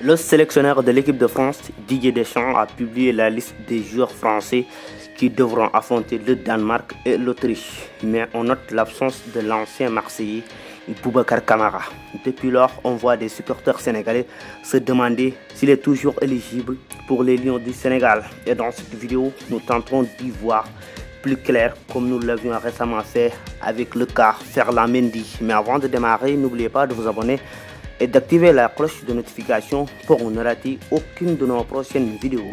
Le sélectionneur de l'équipe de France, Didier Deschamps, a publié la liste des joueurs français qui devront affronter le Danemark et l'Autriche. Mais on note l'absence de l'ancien Marseillais, Boubacar Kamara. Depuis lors, on voit des supporters sénégalais se demander s'il est toujours éligible pour les Lions du Sénégal. Et dans cette vidéo, nous tenterons d'y voir plus clair comme nous l'avions récemment fait avec le cas Ferland Mendy. Mais avant de démarrer, n'oubliez pas de vous abonner et d'activer la cloche de notification pour ne rater aucune de nos prochaines vidéos.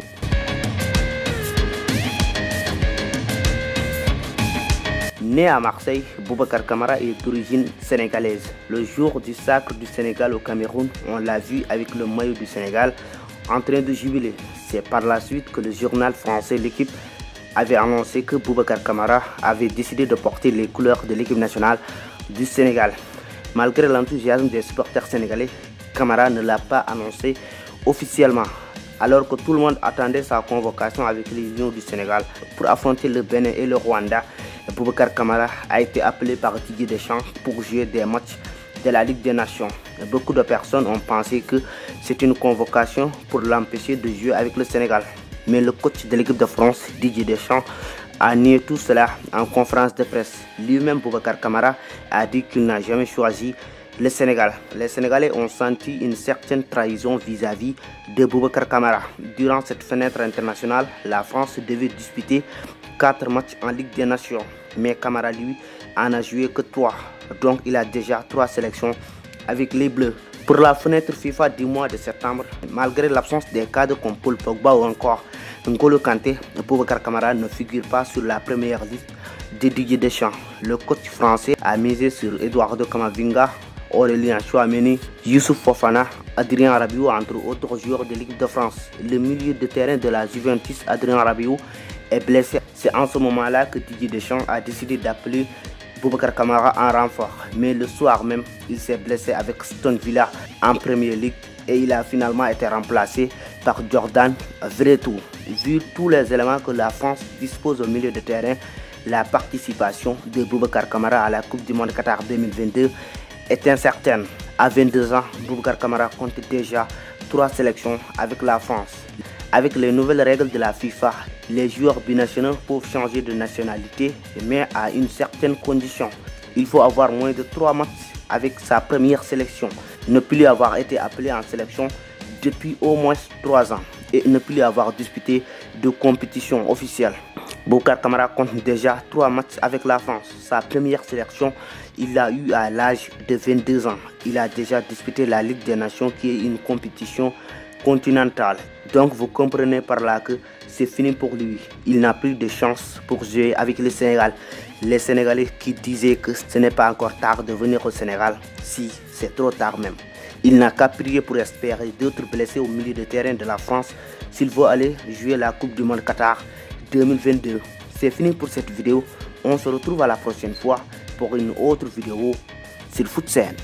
Né à Marseille, Boubacar Kamara est d'origine sénégalaise. Le jour du sacre du Sénégal au Cameroun, on l'a vu avec le maillot du Sénégal en train de jubiler. C'est par la suite que le journal français L'Équipe avait annoncé que Boubacar Kamara avait décidé de porter les couleurs de l'équipe nationale du Sénégal. Malgré l'enthousiasme des supporters sénégalais, Kamara ne l'a pas annoncé officiellement. Alors que tout le monde attendait sa convocation avec les Lions du Sénégal pour affronter le Bénin et le Rwanda, Boubacar Kamara a été appelé par Didier Deschamps pour jouer des matchs de la Ligue des Nations. Beaucoup de personnes ont pensé que c'est une convocation pour l'empêcher de jouer avec le Sénégal. Mais le coach de l'équipe de France, Didier Deschamps, a nié tout cela en conférence de presse. Lui-même, Boubacar Kamara, a dit qu'il n'a jamais choisi le Sénégal. Les Sénégalais ont senti une certaine trahison vis-à-vis de Boubacar Kamara. Durant cette fenêtre internationale, la France devait disputer 4 matchs en Ligue des Nations. Mais Kamara, lui, en a joué que 3. Donc il a déjà 3 sélections avec les Bleus. Pour la fenêtre FIFA du mois de septembre, malgré l'absence des cadres comme Paul Pogba ou encore N'Golo Kanté, Boubacar Kamara ne figure pas sur la première liste de Didier Deschamps. Le coach français a misé sur Eduardo Camavinga, Aurélien Tchouaméni, Youssouf Fofana, Adrien Rabiot, entre autres joueurs de l'équipe de France. Le milieu de terrain de la Juventus, Adrien Rabiot, est blessé. C'est en ce moment-là que Didier Deschamps a décidé d'appeler Boubacar Kamara en renfort. Mais le soir même, il s'est blessé avec Aston Villa en Premier League et il a finalement été remplacé par Jordan Veretout. Vu tous les éléments que la France dispose au milieu de terrain, la participation de Boubacar Kamara à la Coupe du Monde Qatar 2022 est incertaine. À 22 ans, Boubacar Kamara compte déjà 3 sélections avec la France. Avec les nouvelles règles de la FIFA, les joueurs binationaux peuvent changer de nationalité, mais à une certaine condition. Il faut avoir moins de 3 matchs avec sa première sélection, ne plus avoir été appelé en sélection depuis au moins 3 ans et ne plus avoir disputé de compétition officielle. Boubacar Kamara compte déjà 3 matchs avec la France. Sa première sélection, il l'a eu à l'âge de 22 ans. Il a déjà disputé la Ligue des Nations qui est une compétition continentale. Donc vous comprenez par là que c'est fini pour lui. Il n'a plus de chance pour jouer avec le Sénégal. Les Sénégalais qui disaient que ce n'est pas encore tard de venir au Sénégal, si c'est trop tard même. Il n'a qu'à prier pour espérer d'autres blessés au milieu de terrain de la France s'il veut aller jouer la Coupe du Monde Qatar 2022. C'est fini pour cette vidéo. On se retrouve à la prochaine fois pour une autre vidéo sur FootSen.